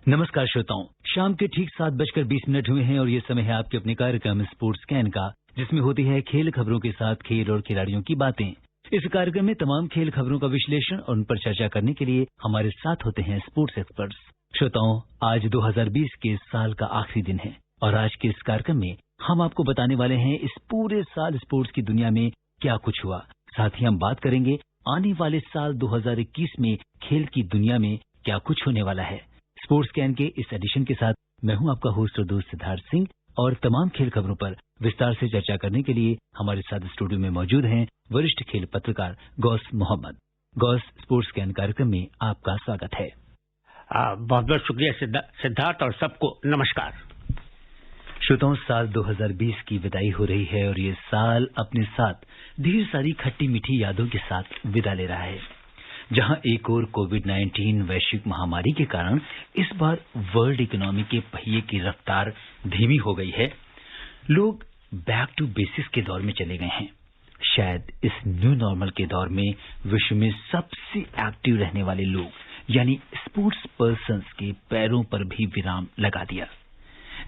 नमस्कार श्रोताओं, शाम के ठीक 7:20 हुए हैं और ये समय है आपके अपने कार्यक्रम स्पोर्ट्स स्कैन का, जिसमें होती है खेल खबरों के साथ खेल और खिलाड़ियों की बातें। इस कार्यक्रम में तमाम खेल खबरों का विश्लेषण और उन पर चर्चा करने के लिए हमारे साथ होते हैं स्पोर्ट्स एक्सपर्ट्स। श्रोताओं, आज 2020 के साल का आखिरी दिन है और आज के इस कार्यक्रम में हम आपको बताने वाले हैं इस पूरे साल स्पोर्ट्स की दुनिया में क्या कुछ हुआ। साथ ही हम बात करेंगे आने वाले साल 2021 में खेल की दुनिया में क्या कुछ होने वाला है। स्पोर्ट्स स्कैन के इस एडिशन के साथ मैं हूं आपका होस्ट और दोस्त सिद्धार्थ सिंह और तमाम खेल खबरों पर विस्तार से चर्चा करने के लिए हमारे साथ स्टूडियो में मौजूद हैं वरिष्ठ खेल पत्रकार गौस मोहम्मद। गौस, स्पोर्ट्स स्कैन कार्यक्रम में आपका स्वागत है। बहुत बहुत शुक्रिया सिद्धार्थ और सबको नमस्कार। श्रोताओं, साल 2020 की विदाई हो रही है और ये साल अपने साथ ढेर सारी खट्टी मीठी यादों के साथ विदा ले रहा है। जहां एक और कोविड-19 वैश्विक महामारी के कारण इस बार वर्ल्ड इकोनॉमी के पहिए की रफ्तार धीमी हो गई है, लोग बैक टू बेसिक्स के दौर में चले गए हैं। शायद इस न्यू नॉर्मल के दौर में विश्व में सबसे एक्टिव रहने वाले लोग यानी स्पोर्ट्स पर्सन्स के पैरों पर भी विराम लगा दिया।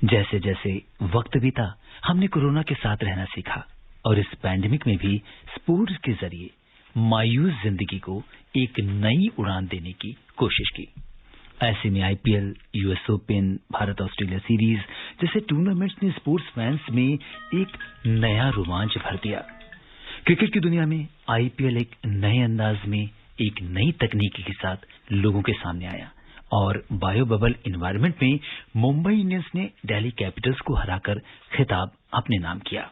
जैसे जैसे वक्त बीता, हमने कोरोना के साथ रहना सीखा और इस पैंडेमिक में भी स्पोर्ट्स के जरिए मायूस जिंदगी को एक नई उड़ान देने की कोशिश की। ऐसे में IPL, US open, Bharat Australia series जैसे टूर्नामेंट्स ने स्पोर्ट्स फैंस में एक नया रोमांच भर दिया। क्रिकेट की दुनिया में आईपीएल एक नए अंदाज में एक नई तकनीकी के साथ लोगों के सामने आया और बायो बबल एनवायरनमेंट में मुंबई इंडियंस ने दिल्ली कैपिटल्स को हराकर खिताब अपने नाम किया।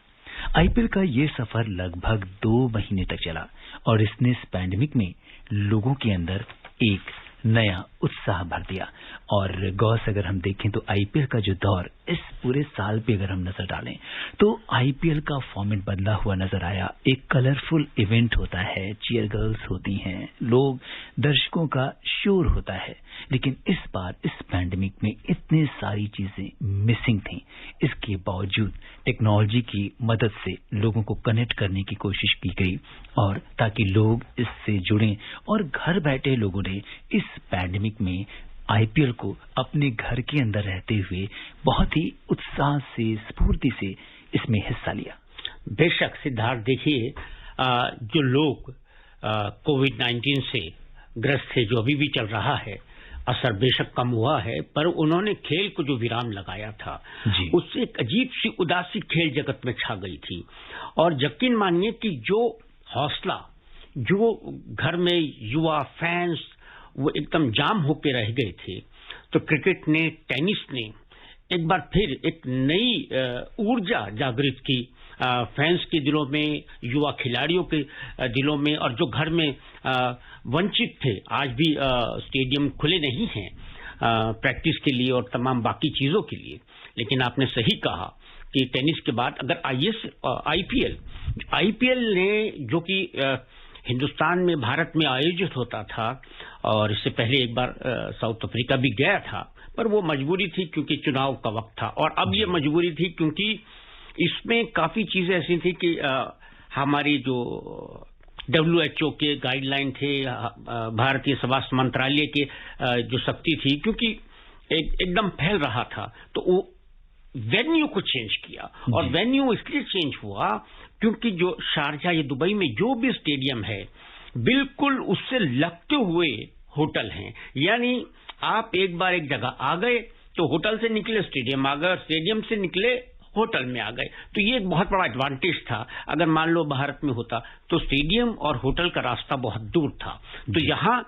आईपीएल का ये सफर लगभग 2 महीने तक चला और इसने इस पैंडेमिक में लोगों के अंदर एक नया उत्साह भर दिया। और गौस, अगर हम देखें तो आईपीएल का जो दौर इस पूरे साल पे अगर हम नजर डालें तो आईपीएल का फॉर्मेट बदला हुआ नजर आया। एक कलरफुल इवेंट होता है, चीयर गर्ल्स होती हैं, लोग दर्शकों का शोर होता है, लेकिन इस बार इस पैंडेमिक में इतनी सारी चीजें मिसिंग थी। इसके बावजूद टेक्नोलॉजी की मदद से लोगों को कनेक्ट करने की कोशिश की गई और ताकि लोग इससे जुड़ें और घर बैठे लोगों ने इस पैंडेमिक में आईपीएल को अपने घर के अंदर रहते हुए बहुत ही उत्साह से, स्फूर्ति से इसमें हिस्सा लिया। बेशक सिद्धार्थ, देखिए जो लोग कोविड-19 से ग्रस्त थे, जो अभी भी चल रहा है, असर बेशक कम हुआ है, पर उन्होंने खेल को जो विराम लगाया था उससे एक अजीब सी उदासी खेल जगत में छा गई थी। और यकीन मानिए कि जो हौसला, जो घर में युवा फैंस वो एकदम जाम होके रह गए थे, तो क्रिकेट ने, टेनिस ने एक बार फिर एक नई ऊर्जा जागृत की फैंस के दिलों में, युवा खिलाड़ियों के दिलों में। और जो घर में वंचित थे, आज भी स्टेडियम खुले नहीं हैं प्रैक्टिस के लिए और तमाम बाकी चीजों के लिए। लेकिन आपने सही कहा कि टेनिस के बाद अगर आईपीएल ने, जो कि हिंदुस्तान में, भारत में आयोजित होता था और इससे पहले एक बार साउथ अफ्रीका भी गया था, पर वो मजबूरी थी क्योंकि चुनाव का वक्त था। और अब ये मजबूरी थी क्योंकि इसमें काफी चीजें ऐसी थी कि हमारी जो WHO के गाइडलाइन थे, भारतीय स्वास्थ्य मंत्रालय के जो सख्ती थी, क्योंकि एकदम फैल रहा था, तो वो वेन्यू को चेंज किया। और वेन्यू इसलिए चेंज हुआ क्योंकि जो शारजा या दुबई में जो भी स्टेडियम है, बिल्कुल उससे लगते हुए होटल हैं। यानी आप एक बार एक जगह आ गए तो होटल से निकले स्टेडियम आ गए, स्टेडियम से निकले होटल में आ गए। तो ये एक बहुत बड़ा एडवांटेज था। अगर मान लो भारत में होता तो स्टेडियम और होटल का रास्ता बहुत दूर था। तो यहाँ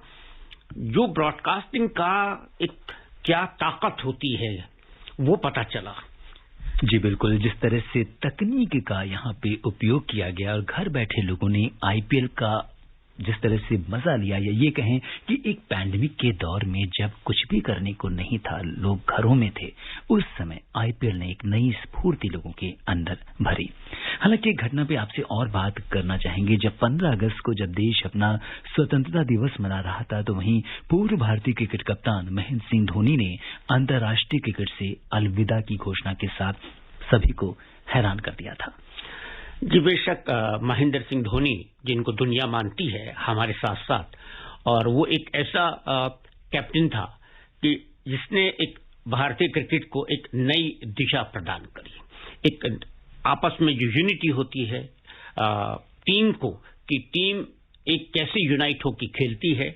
जो ब्रॉडकास्टिंग का एक क्या ताकत होती है वो पता चला। जी बिल्कुल, जिस तरह से तकनीक का यहाँ पे उपयोग किया गया और घर बैठे लोगों ने आईपीएल का जिस तरह से मजा लिया, या ये कहें कि एक पैंडेमिक के दौर में जब कुछ भी करने को नहीं था, लोग घरों में थे, उस समय आईपीएल ने एक नई स्फूर्ति लोगों के अंदर भरी। हालांकि एक घटना पे आपसे और बात करना चाहेंगे। जब 15 अगस्त को जब देश अपना स्वतंत्रता दिवस मना रहा था, तो वहीं पूर्व भारतीय क्रिकेट कप्तान महेंद्र सिंह धोनी ने अंतर्राष्ट्रीय क्रिकेट से अलविदा की घोषणा के साथ सभी को हैरान कर दिया था। जी बेशक, महेंद्र सिंह धोनी जिनको दुनिया मानती है हमारे साथ साथ, और वो एक ऐसा कैप्टन था कि जिसने एक भारतीय क्रिकेट को एक नई दिशा प्रदान करी। एक आपस में जो यूनिटी होती है टीम को, कि टीम एक कैसे यूनाइट होकर खेलती है,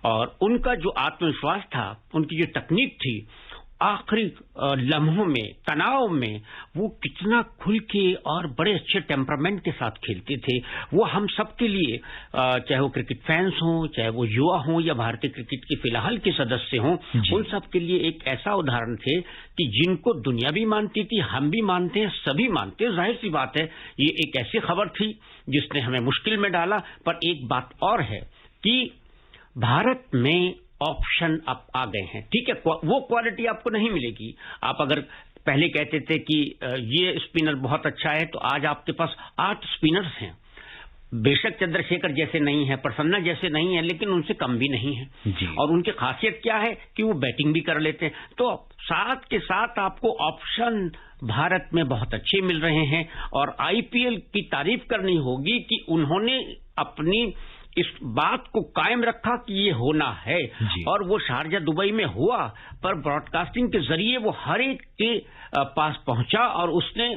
और उनका जो आत्मविश्वास था, उनकी जो तकनीक थी, आखिरी लम्हों में, तनाव में वो कितना खुल के और बड़े अच्छे टेम्परामेंट के साथ खेलते थे, वो हम सबके लिए, चाहे वो क्रिकेट फैंस हों, चाहे वो युवा हों या भारतीय क्रिकेट के फिलहाल के सदस्य हों, उन सब के लिए एक ऐसा उदाहरण थे कि जिनको दुनिया भी मानती थी, हम भी मानते हैं, सभी मानते हैं। जाहिर सी बात है, ये एक ऐसी खबर थी जिसने हमें मुश्किल में डाला। पर एक बात और है कि भारत में ऑप्शन अब आ गए हैं। ठीक है, वो क्वालिटी आपको नहीं मिलेगी। आप अगर पहले कहते थे कि ये स्पिनर बहुत अच्छा है, तो आज आपके पास 8 स्पिनर्स हैं। बेशक चंद्रशेखर जैसे नहीं है, प्रसन्ना जैसे नहीं है, लेकिन उनसे कम भी नहीं है। और उनकी खासियत क्या है कि वो बैटिंग भी कर लेते हैं। तो साथ के साथ आपको ऑप्शन भारत में बहुत अच्छे मिल रहे हैं। और आईपीएल की तारीफ करनी होगी कि उन्होंने अपनी इस बात को कायम रखा कि ये होना है, और वो शारजा दुबई में हुआ, पर ब्रॉडकास्टिंग के जरिए वो हर एक के पास पहुंचा और उसने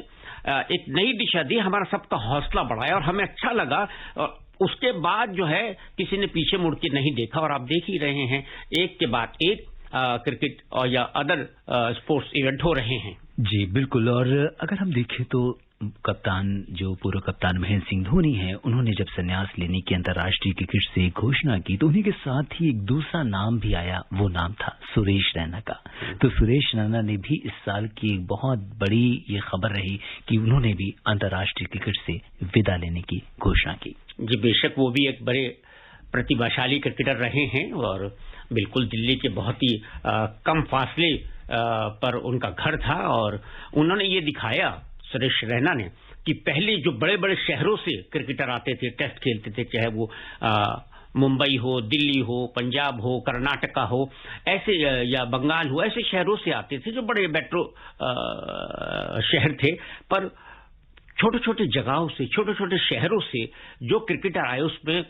एक नई दिशा दी, हमारा सबका हौसला बढ़ाया और हमें अच्छा लगा। और उसके बाद जो है किसी ने पीछे मुड़ के नहीं देखा, और आप देख ही रहे हैं एक के बाद एक क्रिकेट और या अदर स्पोर्ट्स इवेंट हो रहे हैं। जी बिल्कुल। और अगर हम देखें तो कप्तान, जो पूर्व कप्तान महेंद्र सिंह धोनी हैं, उन्होंने जब संन्यास लेने की अंतर्राष्ट्रीय क्रिकेट से घोषणा की तो उन्हीं के साथ ही एक दूसरा नाम भी आया, वो नाम था सुरेश रैना का। तो सुरेश रैना ने भी इस साल की एक बहुत बड़ी ये खबर रही कि उन्होंने भी अंतर्राष्ट्रीय क्रिकेट से विदा लेने की घोषणा की। जी बेशक, वो भी एक बड़े प्रतिभाशाली क्रिकेटर रहे हैं और बिल्कुल दिल्ली के बहुत ही कम फासले पर उनका घर था। और उन्होंने ये दिखाया, सुरेश रैना ने, कि पहले जो बड़े बड़े शहरों से क्रिकेटर आते थे, टेस्ट खेलते थे, चाहे वो मुंबई हो, दिल्ली हो, पंजाब हो, कर्नाटका हो, ऐसे या बंगाल हो, ऐसे शहरों से आते थे जो बड़े मेट्रो शहर थे। पर छोटे छोटे जगहों से, छोटे छोटे शहरों से जो क्रिकेटर आए उसमें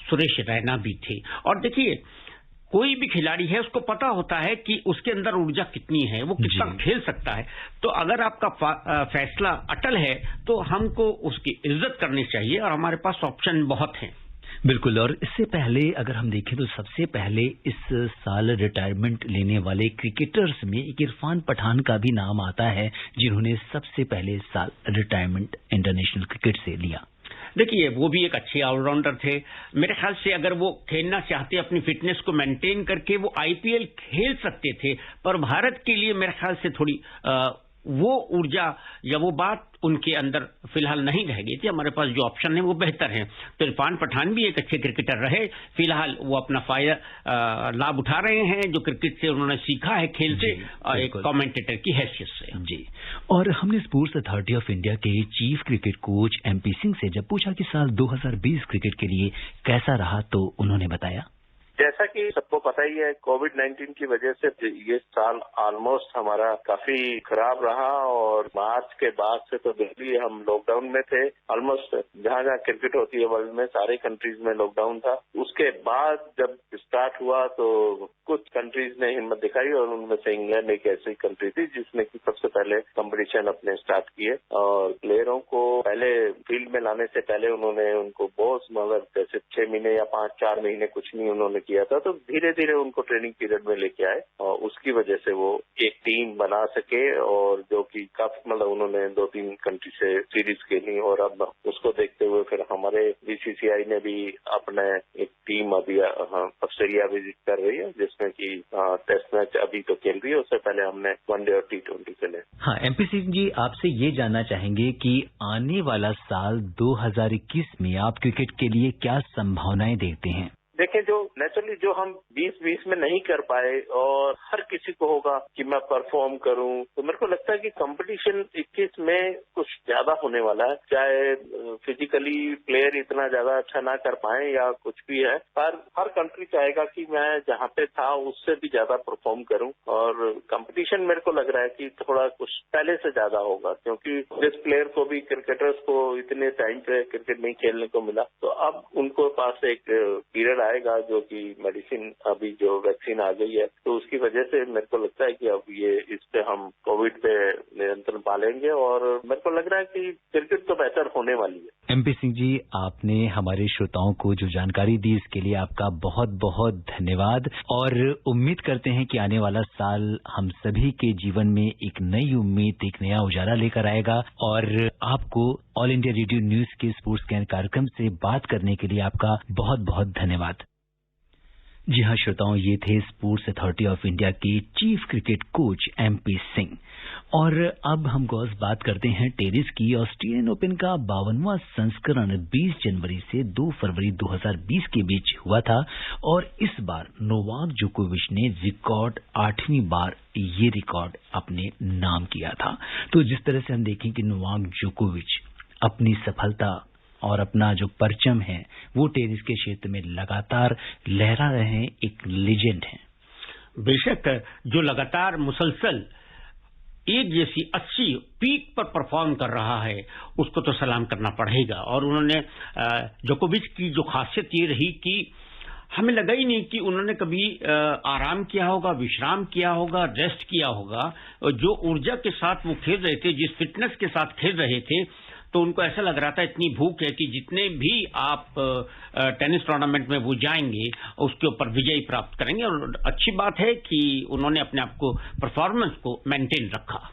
सुरेश रैना भी थे। और देखिए, कोई भी खिलाड़ी है उसको पता होता है कि उसके अंदर ऊर्जा कितनी है, वो कितना खेल सकता है। तो अगर आपका फैसला अटल है तो हमको उसकी इज्जत करनी चाहिए, और हमारे पास ऑप्शन बहुत हैं। बिल्कुल। और इससे पहले अगर हम देखें तो सबसे पहले इस साल रिटायरमेंट लेने वाले क्रिकेटर्स में एक इरफान पठान का भी नाम आता है, जिन्होंने सबसे पहले इस साल रिटायरमेंट इंटरनेशनल क्रिकेट से लिया। देखिए, वो भी एक अच्छे ऑलराउंडर थे। मेरे ख्याल से अगर वो खेलना चाहते, अपनी फिटनेस को मेंटेन करके वो आईपीएल खेल सकते थे, पर भारत के लिए मेरे ख्याल से थोड़ी वो ऊर्जा या वो बात उनके अंदर फिलहाल नहीं रह गई थी। हमारे पास जो ऑप्शन है वो बेहतर है। तो इरफान पठान भी एक अच्छे क्रिकेटर रहे। फिलहाल वो अपना फायदा लाभ उठा रहे हैं जो क्रिकेट से उन्होंने सीखा है, खेल से, एक कमेंटेटर की हैसियत से। जी। और हमने स्पोर्ट्स अथॉरिटी ऑफ इंडिया के chief cricket coach MP Singh से जब पूछा कि साल 2020 क्रिकेट के लिए कैसा रहा, तो उन्होंने बताया, जैसा कि सबको पता ही है, कोविड-19 की वजह से ये साल ऑलमोस्ट हमारा काफी खराब रहा। और मार्च के बाद से तो दिल्ली हम लॉकडाउन में थे। ऑलमोस्ट जहां जहां क्रिकेट होती है वर्ल्ड में, सारे कंट्रीज में लॉकडाउन था। उसके बाद जब स्टार्ट हुआ तो कुछ कंट्रीज ने हिम्मत दिखाई, और उनमें से इंग्लैंड एक ऐसी कंट्री थी जिसने कि सबसे पहले कंपटीशन अपने स्टार्ट किए। और प्लेयरों को पहले फील्ड में लाने से पहले उन्होंने उनको बहुत, मगर जैसे 6 महीने या 5-4 महीने कुछ नहीं उन्होंने किया था, तो धीरे धीरे उनको ट्रेनिंग पीरियड में लेके आए, और उसकी वजह से वो एक टीम बना सके। और जो कि काफी, मतलब उन्होंने 2-3 कंट्री से सीरीज खेली, और अब उसको देखते हुए फिर हमारे बीसीसीआई ने भी अपने एक टीम अभी ऑस्ट्रेलिया विजिट कर रही है, जिसमें कि टेस्ट मैच अभी तो खेल रही है। उससे पहले हमने वनडे और T20 खेले। हाँ, एमपी सिंह जी, आपसे ये जानना चाहेंगे कि आने वाला साल 2021 में आप क्रिकेट के लिए क्या संभावनाएं देखते हैं? देखिए, जो नेचुरली जो हम 2020 में नहीं कर पाए, और हर किसी को होगा कि मैं परफॉर्म करूं, तो मेरे को लगता है कि कंपटीशन 21 में कुछ ज्यादा होने वाला है। चाहे फिजिकली प्लेयर इतना ज्यादा अच्छा ना कर पाए या कुछ भी है, पर हर कंट्री चाहेगा कि मैं जहां पे था उससे भी ज्यादा परफॉर्म करूं। और कंपटीशन मेरे को लग रहा है कि थोड़ा कुछ पहले से ज्यादा होगा, क्योंकि जिस प्लेयर को भी, क्रिकेटर्स को इतने टाइम पे क्रिकेट नहीं खेलने को मिला, तो अब उनको पास एक पीरियड आएगा, जो कि मेडिसिन अभी जो वैक्सीन आ गई है, तो उसकी वजह से मेरे को लगता है कि अब ये इस पे हम कोविड पे नियंत्रण पालेंगे और मेरे को लग रहा है कि क्रिकेट तो बेहतर होने वाली है। MP सिंह जी, आपने हमारे श्रोताओं को जो जानकारी दी इसके लिए आपका बहुत बहुत धन्यवाद और उम्मीद करते हैं कि आने वाला साल हम सभी के जीवन में एक नई उम्मीद, एक नया उजाला लेकर आएगा और आपको ऑल इंडिया रेडियो न्यूज के स्पोर्ट्स कैन कार्यक्रम से बात करने के लिए आपका बहुत बहुत धन्यवाद। जी हाँ श्रोताओं, ये थे स्पोर्ट्स अथॉरिटी ऑफ इंडिया के chief cricket coach MP Singh. और अब हम गौस बात करते हैं टेनिस की। ऑस्ट्रेलियन ओपन का 52वां संस्करण 20 जनवरी से 2 फरवरी 2020 के बीच हुआ था और इस बार नोवाक जोकोविच ने रिकॉर्ड 8वीं बार ये रिकॉर्ड अपने नाम किया था। तो जिस तरह से हम देखें कि नोवाक जोकोविच अपनी सफलता और अपना जो परचम है वो टेनिस के क्षेत्र में लगातार लहरा रहे हैं, एक लेजेंड हैं। बेशक जो लगातार मुसलसल एक जैसी अच्छी पीक पर परफॉर्म कर रहा है उसको तो सलाम करना पड़ेगा। और उन्होंने जोकोविच की जो खासियत ये रही कि हमें लगा ही नहीं कि उन्होंने कभी आराम किया होगा, विश्राम किया होगा, रेस्ट किया होगा। जो ऊर्जा के साथ वो खेल रहे थे, जिस फिटनेस के साथ खेल रहे थे, तो उनको ऐसा लग रहा था इतनी भूख है कि जितने भी आप टेनिस टूर्नामेंट में वो जाएंगे उसके ऊपर विजय प्राप्त करेंगे। और अच्छी बात है कि उन्होंने अपने आप को परफॉर्मेंस को मेंटेन रखा।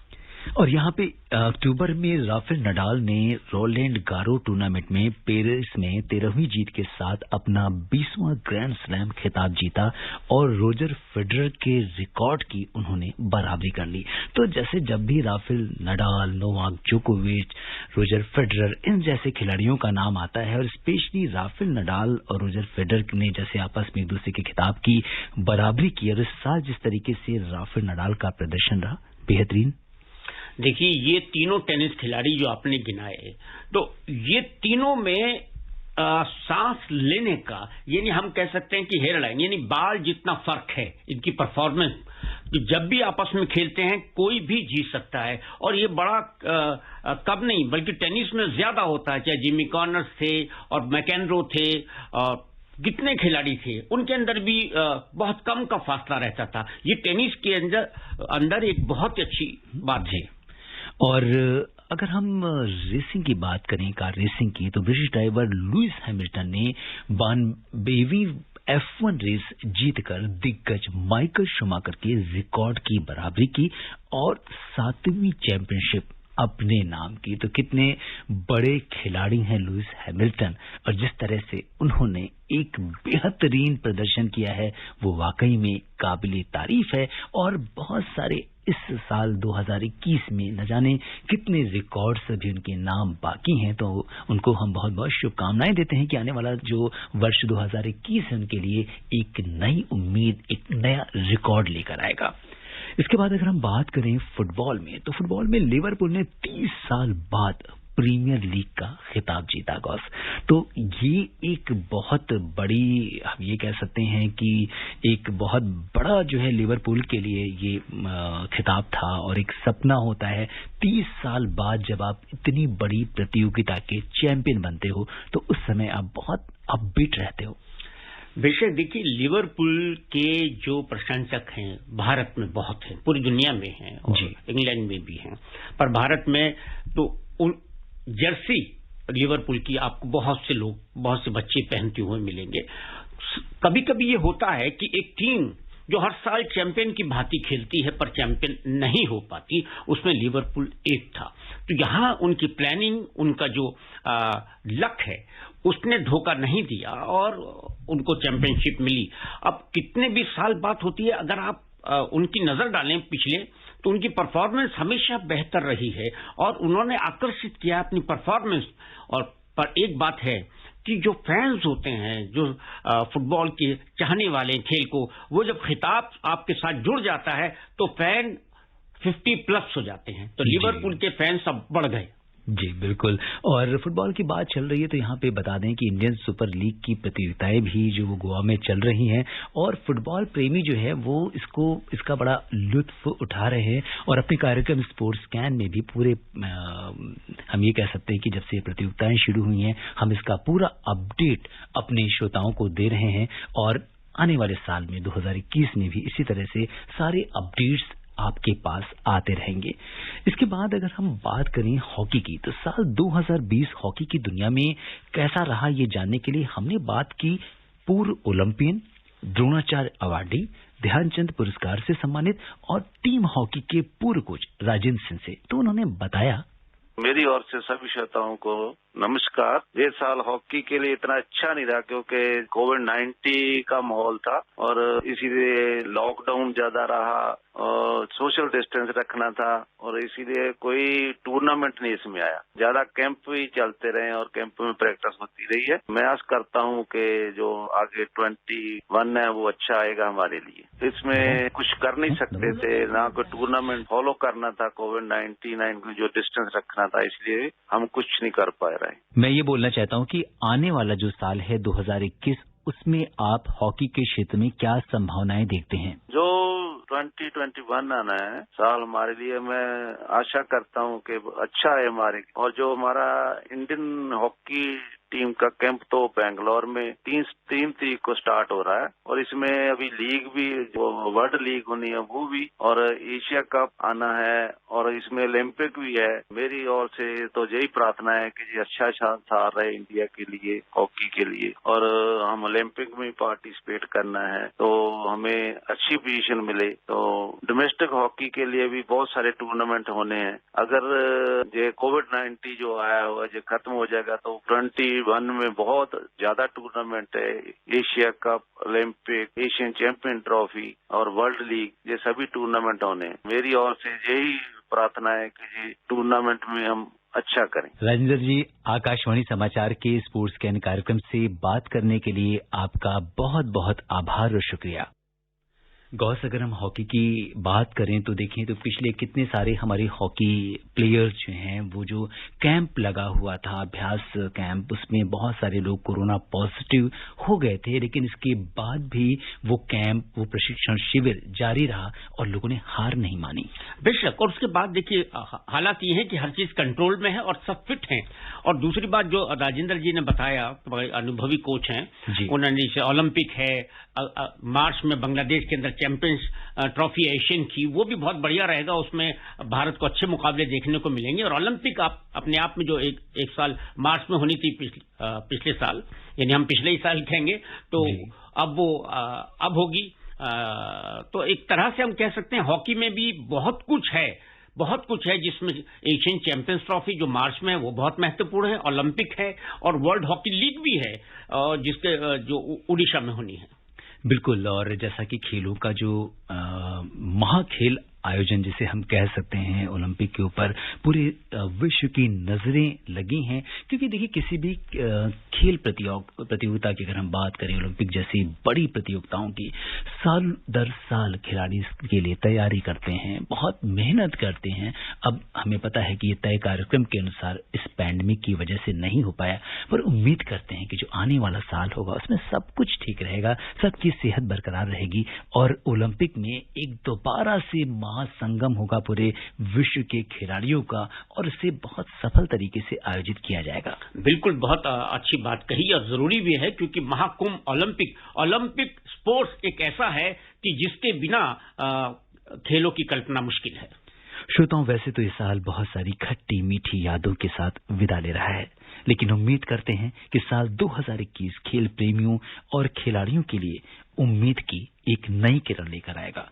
और यहाँ पे अक्टूबर में राफेल नडाल ने रोलैंड गारो टूर्नामेंट में पेरिस में 13वीं जीत के साथ अपना 20वां ग्रैंड स्लैम खिताब जीता और रोजर फेडरर के रिकॉर्ड की उन्होंने बराबरी कर ली। तो जैसे जब भी राफेल नडाल, नोवाक जोकोविच, रोजर फेडरर इन जैसे खिलाड़ियों का नाम आता है और स्पेशली राफेल नडाल और रोजर फेडरर ने जैसे आपस में एक दूसरे के खिताब की बराबरी की और इस साल जिस तरीके से राफेल नडाल का प्रदर्शन रहा बेहतरीन। देखिए, ये तीनों टेनिस खिलाड़ी जो आपने गिनाए, तो ये तीनों में सांस लेने का, यानी हम कह सकते हैं कि हेयर लाइन यानी बाल जितना फर्क है इनकी परफॉर्मेंस, कि जब भी आपस में खेलते हैं कोई भी जीत सकता है। और ये बड़ा कब नहीं बल्कि टेनिस में ज्यादा होता है। चाहे जिमी कॉर्नर्स थे और मैकेनरो थे और कितने खिलाड़ी थे, उनके अंदर भी बहुत कम का फासला रहता था। ये टेनिस के अंदर एक बहुत अच्छी बात है। और अगर हम रेसिंग की बात करें, कार रेसिंग की, तो ब्रिटिश ड्राइवर लुइस हैमिल्टन ने 92वीं F1 रेस जीतकर दिग्गज माइकल शूमाकर के रिकॉर्ड की बराबरी की और 7वीं चैंपियनशिप अपने नाम की। तो कितने बड़े खिलाड़ी हैं लुइस हैमिल्टन और जिस तरह से उन्होंने एक बेहतरीन प्रदर्शन किया है वो वाकई में काबिले तारीफ है। और बहुत सारे इस साल 2021 में न जाने कितने रिकॉर्ड्स अभी उनके नाम बाकी हैं, तो उनको हम बहुत बहुत शुभकामनाएं देते हैं कि आने वाला जो वर्ष 2021 है उनके लिए एक नई उम्मीद, एक नया रिकॉर्ड लेकर आएगा। इसके बाद अगर हम बात करें फुटबॉल में, तो फुटबॉल में लिवरपूल ने 30 साल बाद प्रीमियर लीग का खिताब जीता गौस। तो ये एक बहुत बड़ी, हम ये कह सकते हैं कि एक बहुत बड़ा जो है लिवरपूल के लिए ये खिताब था और एक सपना होता है 30 साल बाद जब आप इतनी बड़ी प्रतियोगिता के चैंपियन बनते हो तो उस समय आप बहुत अपबीट रहते हो। बेशक देखिए, लिवरपूल के जो प्रशंसक हैं भारत में बहुत हैं, पूरी दुनिया में हैं और इंग्लैंड में भी हैं, पर भारत में तो जर्सी लिवरपूल की आपको बहुत से लोग, बहुत से बच्चे पहनते हुए मिलेंगे। कभी कभी ये होता है कि एक टीम जो हर साल चैंपियन की भांति खेलती है पर चैंपियन नहीं हो पाती, उसमें लिवरपूल एक था। तो यहां उनकी प्लानिंग, उनका जो लक है उसने धोखा नहीं दिया और उनको चैंपियनशिप मिली। अब कितने भी साल बात होती है, अगर आप उनकी नजर डालें पिछले, तो उनकी परफॉर्मेंस हमेशा बेहतर रही है और उन्होंने आकर्षित किया अपनी परफॉर्मेंस। और पर एक बात है कि जो फैंस होते हैं, जो फुटबॉल के चाहने वाले खेल को, वो जब खिताब आपके साथ जुड़ जाता है तो फैन 50+ हो जाते हैं। तो लिवरपूल के फैंस अब बढ़ गए। जी बिल्कुल। और फुटबॉल की बात चल रही है तो यहाँ पे बता दें कि इंडियन सुपर लीग की प्रतियोगिताएं भी जो वो गोवा में चल रही हैं और फुटबॉल प्रेमी जो है वो इसका बड़ा लुत्फ उठा रहे हैं और अपने कार्यक्रम स्पोर्ट्स कैन में भी पूरे हम ये कह सकते हैं कि जब से ये प्रतियोगिताएं शुरू हुई हैं हम इसका पूरा अपडेट अपने श्रोताओं को दे रहे हैं और आने वाले साल में 2021 में भी इसी तरह से सारे अपडेट्स आपके पास आते रहेंगे। इसके बाद अगर हम बात करें हॉकी की तो साल 2020 हॉकी की दुनिया में कैसा रहा ये जानने के लिए हमने बात की पूर्व ओलंपियन, द्रोणाचार्य अवार्डी, ध्यानचंद पुरस्कार से सम्मानित और टीम हॉकी के पूर्व कोच राजेंद्र सिंह से। तो उन्होंने बताया, मेरी ओर से सभी श्रोताओं को नमस्कार। ये साल हॉकी के लिए इतना अच्छा नहीं रहा क्योंकि कोविड-19 का माहौल था और इसीलिए लॉकडाउन ज्यादा रहा और सोशल डिस्टेंस रखना था और इसीलिए कोई टूर्नामेंट नहीं इसमें आया। ज्यादा कैंप भी चलते रहे और कैंप में प्रैक्टिस होती रही है। मैं आस करता हूँ कि जो आगे 21 है वो अच्छा आएगा हमारे लिए। इसमें कुछ कर नहीं सकते थे, ना कोई टूर्नामेंट फॉलो करना था, कोविड-19 को जो डिस्टेंस रखना था, इसलिए हम कुछ नहीं कर पाए रहे। मैं ये बोलना चाहता हूँ कि आने वाला जो साल है 2021 उसमें आप हॉकी के क्षेत्र में क्या संभावनाएं देखते हैं? जो 2021 आना है साल हमारे लिए, मैं आशा करता हूँ कि अच्छा है हमारे। और जो हमारा इंडियन हॉकी टीम का कैंप तो बेंगलोर में 3 तारीख को स्टार्ट हो रहा है और इसमें अभी लीग भी, जो वर्ल्ड लीग होनी है वो भी, और एशिया कप आना है और इसमें ओलंपिक भी है। मेरी ओर से तो यही प्रार्थना है कि ये अच्छा साल रहे इंडिया के लिए, हॉकी के लिए, और हम ओलंपिक में पार्टिसिपेट करना है तो हमें अच्छी पोजीशन मिले। तो डोमेस्टिक हॉकी के लिए भी बहुत सारे टूर्नामेंट होने हैं। अगर ये कोविड-19 जो आया हुआ जो खत्म हो जाएगा तो 21 में बहुत ज्यादा टूर्नामेंट है। Asia cup, Olympic, Asian champion trophy और वर्ल्ड लीग, ये सभी टूर्नामेंट होने हैं। मेरी ओर से यही प्रार्थना है कि ये टूर्नामेंट में हम अच्छा करें। राजेंद्र जी, आकाशवाणी समाचार के स्पोर्ट्स कैन कार्यक्रम से बात करने के लिए आपका बहुत बहुत आभार और शुक्रिया। गौस, अगर हम हॉकी की बात करें तो देखें तो पिछले कितने सारे हमारे हॉकी प्लेयर्स जो हैं वो जो कैंप लगा हुआ था, अभ्यास कैंप, उसमें बहुत सारे लोग कोरोना पॉजिटिव हो गए थे, लेकिन इसके बाद भी वो कैंप, वो प्रशिक्षण शिविर जारी रहा और लोगों ने हार नहीं मानी। बेशक, और उसके बाद देखिए हालात ये है कि हर चीज कंट्रोल में है और सब फिट हैं। और दूसरी बात जो राजेंद्र जी ने बताया, अनुभवी कोच हैं, उन्होंने ओलंपिक है, मार्च में बांग्लादेश के अंदर चैंपियंस ट्रॉफी एशियन की, वो भी बहुत बढ़िया रहेगा। उसमें भारत को अच्छे मुकाबले देखने को मिलेंगे। और ओलंपिक अपने आप में जो एक साल मार्च में होनी थी पिछले साल, यानी हम पिछले ही साल कहेंगे, तो अब होगी। तो एक तरह से हम कह सकते हैं हॉकी में भी बहुत कुछ है जिसमें एशियन चैंपियंस ट्रॉफी जो मार्च में है वो बहुत महत्वपूर्ण है, ओलंपिक है और वर्ल्ड हॉकी लीग भी है जिसके जो उड़ीसा में होनी है। बिल्कुल, और जैसा कि खेलों का जो महाखेल आयोजन जिसे हम कह सकते हैं ओलंपिक के ऊपर पूरे विश्व की नजरें लगी हैं, क्योंकि देखिए किसी भी खेल प्रतियोगिता की अगर हम बात करें, ओलंपिक जैसी बड़ी प्रतियोगिताओं की, साल दर साल खिलाड़ी इसके लिए तैयारी करते हैं, बहुत मेहनत करते हैं। अब हमें पता है कि ये तय कार्यक्रम के अनुसार इस पैंडेमिक की वजह से नहीं हो पाया, पर उम्मीद करते हैं कि जो आने वाला साल होगा उसमें सब कुछ ठीक रहेगा, सबकी सेहत बरकरार रहेगी और ओलंपिक में एक दोबारा से महासंगम होगा पूरे विश्व के खिलाड़ियों का और इसे बहुत सफल तरीके से आयोजित किया जाएगा। बिल्कुल, बहुत अच्छी बात कही और जरूरी भी है, क्योंकि महाकुंभ ओलंपिक स्पोर्ट्स एक ऐसा है कि जिसके बिना खेलों की कल्पना मुश्किल है। श्रोताओं, वैसे तो इस साल बहुत सारी खट्टी मीठी यादों के साथ विदा ले रहा है, लेकिन उम्मीद करते हैं कि साल 2021 खेल प्रेमियों और खिलाड़ियों के लिए उम्मीद की एक नई किरण लेकर आएगा।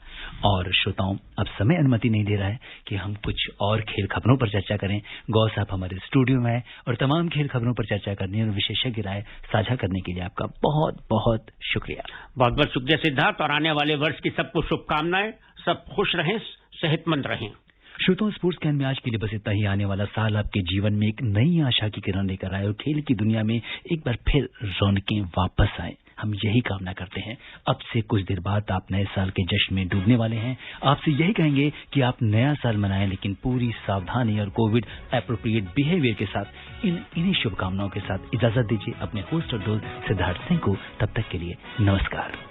और श्रोताओं, अब समय अनुमति नहीं दे रहा है कि हम कुछ और खेल खबरों पर चर्चा करें। गौ साहब हमारे स्टूडियो में है और तमाम खेल खबरों पर चर्चा करने और विशेषज्ञ राय साझा करने के लिए आपका बहुत बहुत शुक्रिया। बहुत बहुत शुक्रिया सिद्धार्थ, और आने वाले वर्ष की सबको शुभकामनाएं। सब खुश रहें, सेहतमंद रहें। श्रोताओं, स्पोर्ट्स कैन में आज के लिए बस इतना ही। आने वाला साल आपके जीवन में एक नई आशा की किरण लेकर आए और खेल की दुनिया में एक बार फिर रौनकें वापस आए। हम यही कामना करते हैं। अब से कुछ देर बाद आप नए साल के जश्न में डूबने वाले हैं। आपसे यही कहेंगे कि आप नया साल मनाएं, लेकिन पूरी सावधानी और कोविड एप्रोप्रिएट बिहेवियर के साथ। इन्हीं शुभकामनाओं के साथ इजाजत दीजिए अपने होस्ट और दोस्त सिद्धार्थ सिंह को। तब तक के लिए नमस्कार।